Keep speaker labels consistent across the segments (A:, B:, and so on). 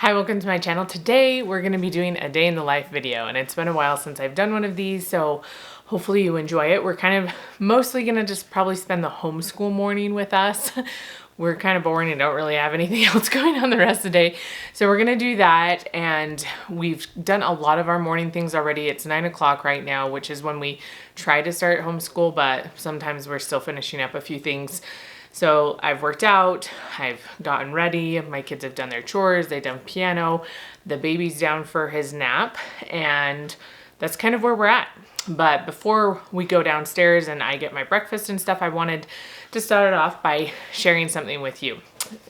A: Hi, welcome to my channel. Today we're going to be doing a day in the life video, and it's been a while since I've done one of these, so hopefully you enjoy it. We're kind of mostly going to just probably spend the homeschool morning with us. We're kind of boring and don't really have anything else going on the rest of the day. So we're going to do that, and we've done a lot of our morning things already. It's 9 o'clock right now, which is when we try to start homeschool, but sometimes we're still finishing up a few things. So I've worked out, I've gotten ready, my kids have done their chores, they've done piano, the baby's down for his nap, and that's kind of where we're at. But before we go downstairs and I get my breakfast and stuff, I wanted to start it off by sharing something with you.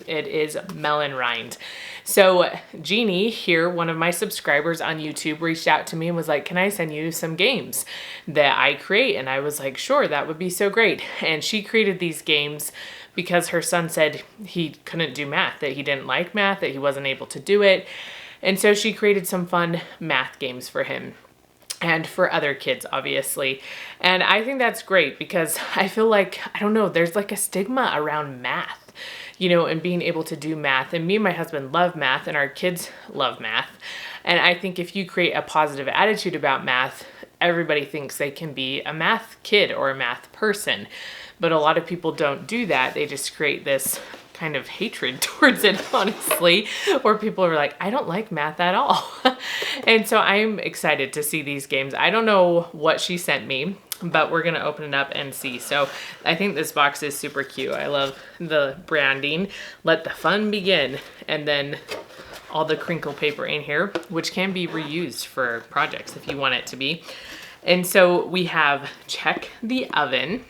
A: It is Melon Rind. So Jeannie here, one of my subscribers on YouTube, reached out to me and was like, can I send you some games that I create? And I was like, sure, that would be so great. And she created these games because her son said he couldn't do math, that he didn't like math, that he wasn't able to do it. And so she created some fun math games for him and for other kids, obviously. And I think that's great because I feel like, I don't know, there's like a stigma around math, you know, and being able to do math. And me and my husband love math, and our kids love math. And I think if you create a positive attitude about math, everybody thinks they can be a math kid or a math person. But a lot of people don't do that. They just create this kind of hatred towards it, honestly, where people are like, I don't like math at all. And so I'm excited to see these games. I don't know what she sent me, but we're gonna open it up and see. So I think this box is super cute. I love the branding. Let the fun begin. And then all the crinkle paper in here, which can be reused for projects if you want it to be. And so we have Check the Oven.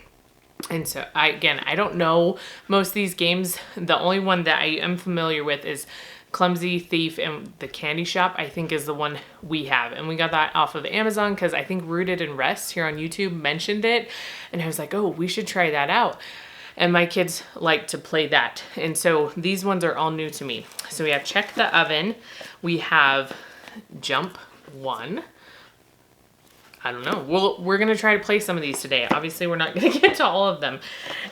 A: And so I don't know most of these games. The only one that I am familiar with is Clumsy Thief and the Candy Shop, I think is the one we have. And we got that off of Amazon because I think Rooted in Rest here on YouTube mentioned it. And I was like, oh, we should try that out. And my kids like to play that. And so these ones are all new to me. So we have Check the Oven. We have Jump One. I don't know. We're going to try to play some of these today. Obviously, we're not going to get to all of them.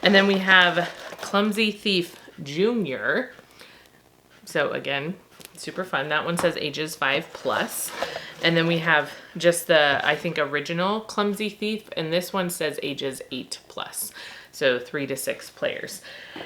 A: And then we have Clumsy Thief Junior. So again, super fun. That one says ages 5+. And then we have just the, I think, original Clumsy Thief. And this one says ages 8+. So 3 to 6 players.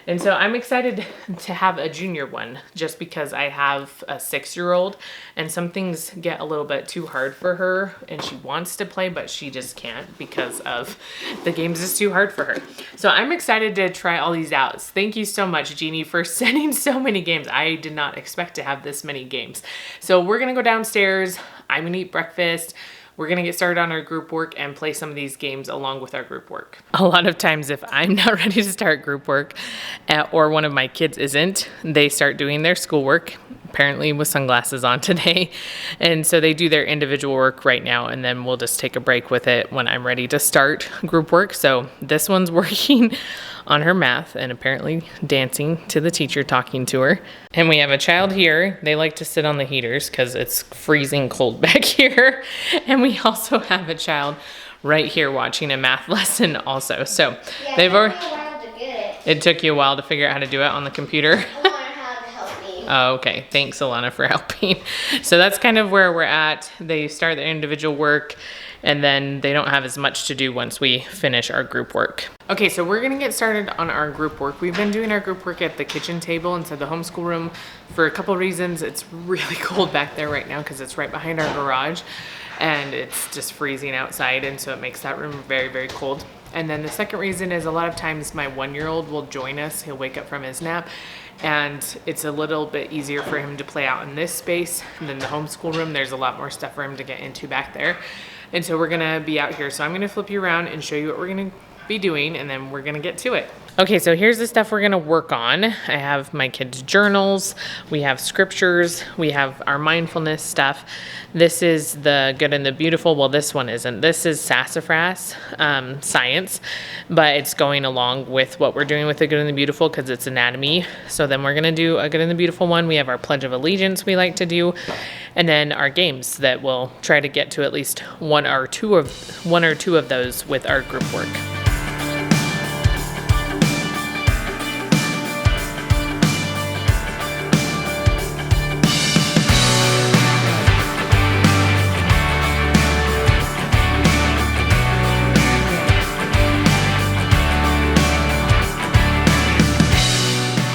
A: And so I'm excited to have a junior one just because I have a 6-year-old and some things get a little bit too hard for her and she wants to play, but she just can't because of the games is too hard for her. So I'm excited to try all these out. Thank you so much, Jeannie, for sending so many games. I did not expect to have this many games. So we're gonna go downstairs. I'm gonna eat breakfast. We're gonna get started on our group work and play some of these games along with our group work. A lot of times if I'm not ready to start group work or one of my kids isn't, they start doing their schoolwork, apparently with sunglasses on today. And so they do their individual work right now, and then we'll just take a break with it when I'm ready to start group work. So this one's working on her math and apparently dancing to the teacher talking to her. And we have a child here. They like to sit on the heaters because it's freezing cold back here. And we also have a child right here watching a math lesson also. So
B: yeah,
A: they've already,
B: it took me a while to get it.
A: It took you a while to figure out how to do it on the computer.
B: Alana had to help me.
A: Oh, okay. Thanks, Alana, for helping. So that's kind of where we're at. They start their individual work, and then they don't have as much to do once we finish our group work. Okay, so we're gonna get started on our group work. We've been doing our group work at the kitchen table inside the homeschool room for a couple reasons. It's really cold back there right now because it's right behind our garage and it's just freezing outside, and so it makes that room very, very cold. And then the second reason is a lot of times my 1-year-old will join us. He'll wake up from his nap, and it's a little bit easier for him to play out in this space than the homeschool room. There's a lot more stuff for him to get into back there. And so we're gonna be out here. So I'm gonna flip you around and show you what we're gonna be doing, and then we're gonna get to it. Okay, so here's the stuff we're gonna work on. I have my kids' journals, we have scriptures, we have our mindfulness stuff. This is the Good and the Beautiful. Well, this one isn't. This is sassafras science, but it's going along with what we're doing with the Good and the Beautiful because it's anatomy. So then we're gonna do a Good and the Beautiful one. We have our Pledge of Allegiance we like to do, and then our games that we'll try to get to at least one or two of those with our group work.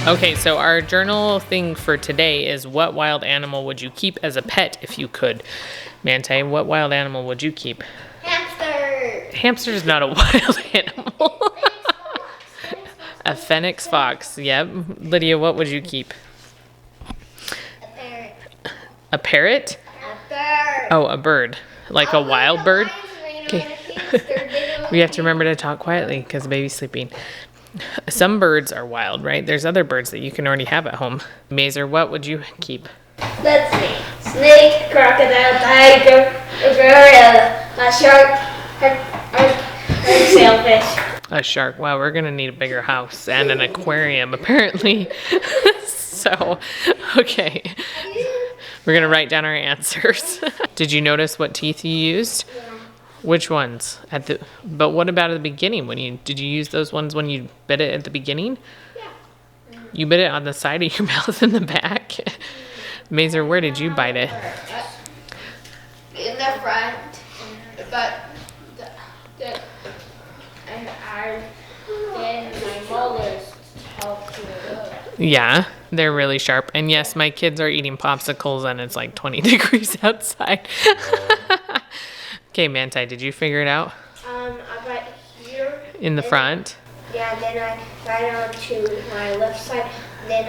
A: Okay, so our journal thing for today is what wild animal would you keep as a pet if you could? Manti, what wild animal would you keep?
B: Hamster.
A: Hamster's not a wild animal. A phoenix fox, yep. Lydia, what would you keep?
B: A parrot.
A: A parrot?
B: A bird.
A: Oh, a bird. Like a wild bird? Okay. We have to remember to talk quietly because the baby's sleeping. Some birds are wild, right? There's other birds that you can already have at home. Mazer, what would you keep?
B: Let's see. Snake, crocodile, tiger, a gorilla, a shark, a sailfish.
A: A shark. Wow, we're gonna need a bigger house and an aquarium, apparently. So, okay. We're gonna write down our answers. Did you notice what teeth you used?
B: Yeah.
A: Which ones? But what about at the beginning? Did you use those ones when you bit it at the beginning?
B: Yeah.
A: You bit it on the side of your mouth in the back? Mazer, where did you bite it?
B: In the front, but then my molars helped it up.
A: Yeah, they're really sharp. And yes, my kids are eating popsicles and it's like 20 degrees outside. Okay, Manti, did you figure it out?
B: I got here.
A: In the front?
B: Yeah, then I got on to my left side, then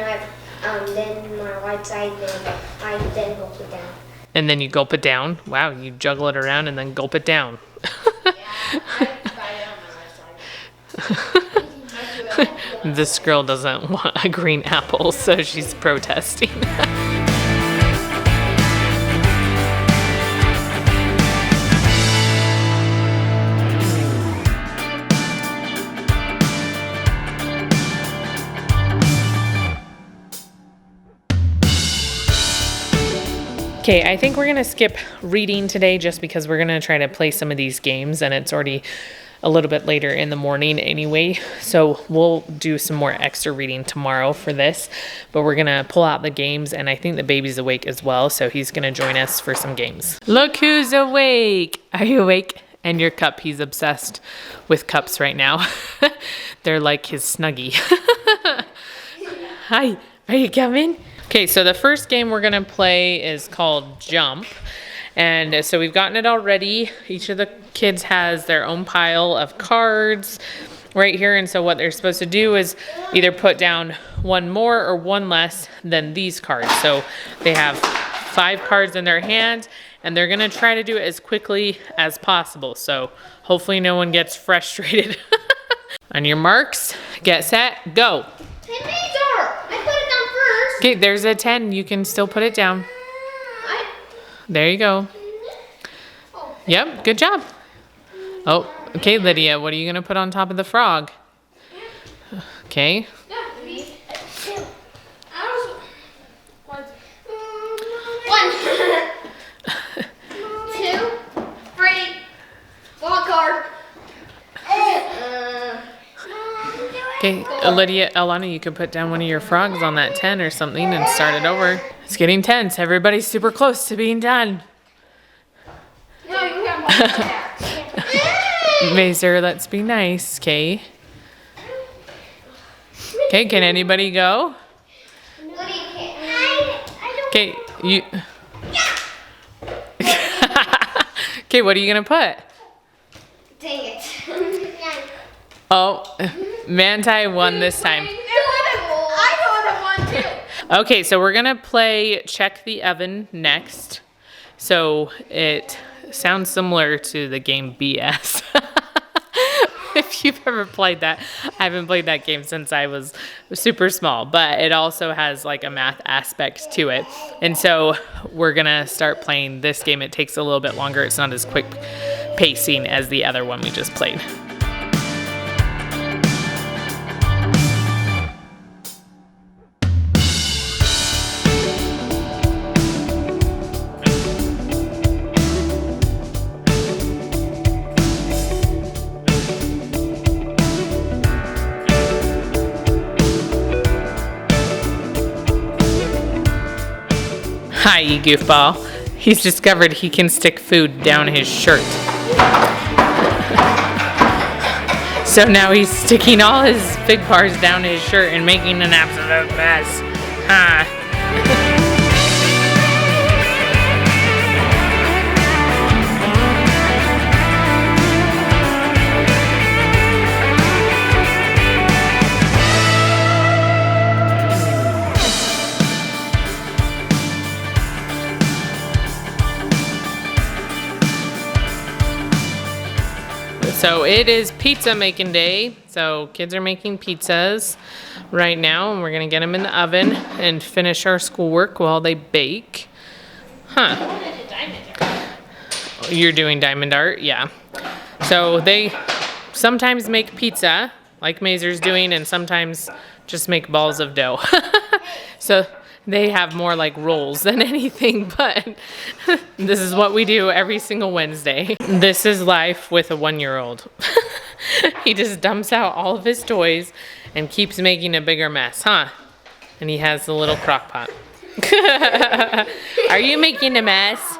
B: my right side, then I gulp it down.
A: And then you gulp it down? Wow, you juggle it around and then gulp it down.
B: Yeah, I got it on my left side.
A: This girl doesn't want a green apple, so she's protesting. Okay, I think we're gonna skip reading today just because we're gonna try to play some of these games and it's already a little bit later in the morning anyway. So we'll do some more extra reading tomorrow for this, but we're gonna pull out the games and I think the baby's awake as well. So he's gonna join us for some games. Look who's awake. Are you awake? And your cup, he's obsessed with cups right now. They're like his Snuggie. Hi, are you coming? Okay, so the first game we're gonna play is called Jump. And so we've gotten it already. Each of the kids has their own pile of cards right here. And so what they're supposed to do is either put down one more or one less than these cards. So they have 5 cards in their hand and they're gonna try to do it as quickly as possible. So hopefully no one gets frustrated. On your marks, get set, go. Okay, there's a 10. You can still put it down. There you go. Yep, good job. Oh, okay, Lydia, what are you going to put on top of the frog? Okay.
B: 1, 2, 3, wild card.
A: Okay, Lydia, Alana, you could put down one of your frogs on that 10 or something and start it over. It's getting tense. Everybody's super close to being done.
B: No, you have
A: Mazer, let's be nice, okay? Okay, can anybody go? Okay, you... Okay, what are you going to put?
B: Dang it.
A: Oh, Manti won this time.
B: I would have won too.
A: Okay, so we're gonna play Check the Oven next. So it sounds similar to the game BS. If you've ever played that, I haven't played that game since I was super small, but it also has like a math aspect to it. And so we're gonna start playing this game. It takes a little bit longer. It's not as quick pacing as the other one we just played. Hi, you goofball. He's discovered he can stick food down his shirt. So now he's sticking all his fig bars down his shirt and making an absolute mess. So it is pizza making day. So kids are making pizzas right now, and we're gonna get them in the oven and finish our schoolwork while they bake. Huh. You're doing diamond art? Yeah. So they sometimes make pizza, like Mazer's doing, and sometimes just make balls of dough. So they have more like rolls than anything, but this is what we do every single Wednesday. This is life with a 1-year-old. He just dumps out all of his toys and keeps making a bigger mess, huh? And he has the little crock pot. Are you making a mess?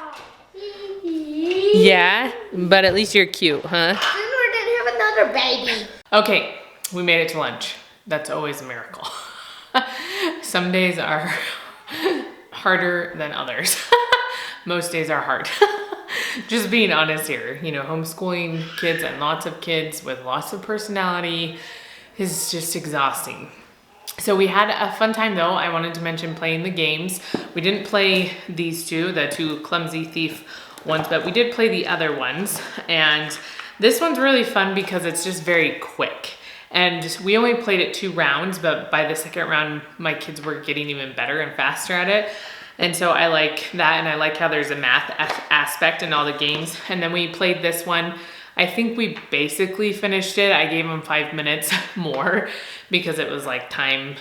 A: Yeah, but at least you're cute, huh?
B: Then we're gonna have another baby.
A: Okay, we made it to lunch. That's always a miracle. Some days are harder than others. Most days are hard. Just being honest here, you know, homeschooling kids and lots of kids with lots of personality is just exhausting. So we had a fun time though. I wanted to mention playing the games. We didn't play these two, the two clumsy thief ones, but we did play the other ones. And this one's really fun because it's just very quick. And we only played it 2 rounds, but by the second round, my kids were getting even better and faster at it. And so I like that, and I like how there's a math aspect in all the games. And then we played this one. I think we basically finished it. I gave them 5 minutes more because it was like time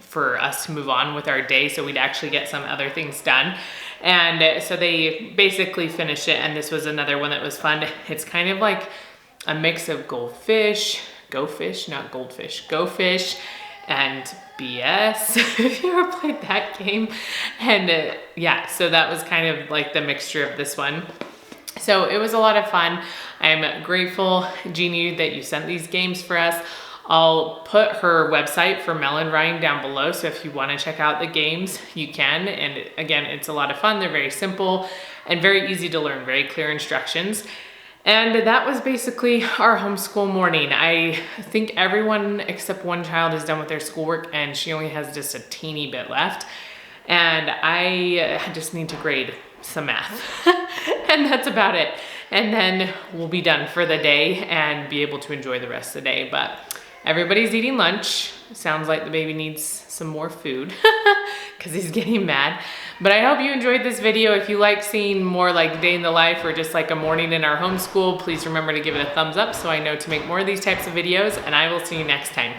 A: for us to move on with our day so we'd actually get some other things done. And so they basically finished it, and this was another one that was fun. It's kind of like a mix of goldfish, not goldfish, go fish, and BS, if you ever played that game. And yeah, so that was kind of like the mixture of this one. So it was a lot of fun. I'm grateful, Jeannie, that you sent these games for us. I'll put her website for Melon Rind down below, so if you want to check out the games, you can. And again, it's a lot of fun. They're very simple and very easy to learn, very clear instructions. And that was basically our homeschool morning. I think everyone except one child is done with their schoolwork, and she only has just a teeny bit left. And I just need to grade some math. And that's about it. And then we'll be done for the day and be able to enjoy the rest of the day. But everybody's eating lunch. Sounds like the baby needs some more food because he's getting mad. But I hope you enjoyed this video. If you like seeing more like day in the life or just like a morning in our homeschool, please remember to give it a thumbs up so I know to make more of these types of videos, and I will see you next time.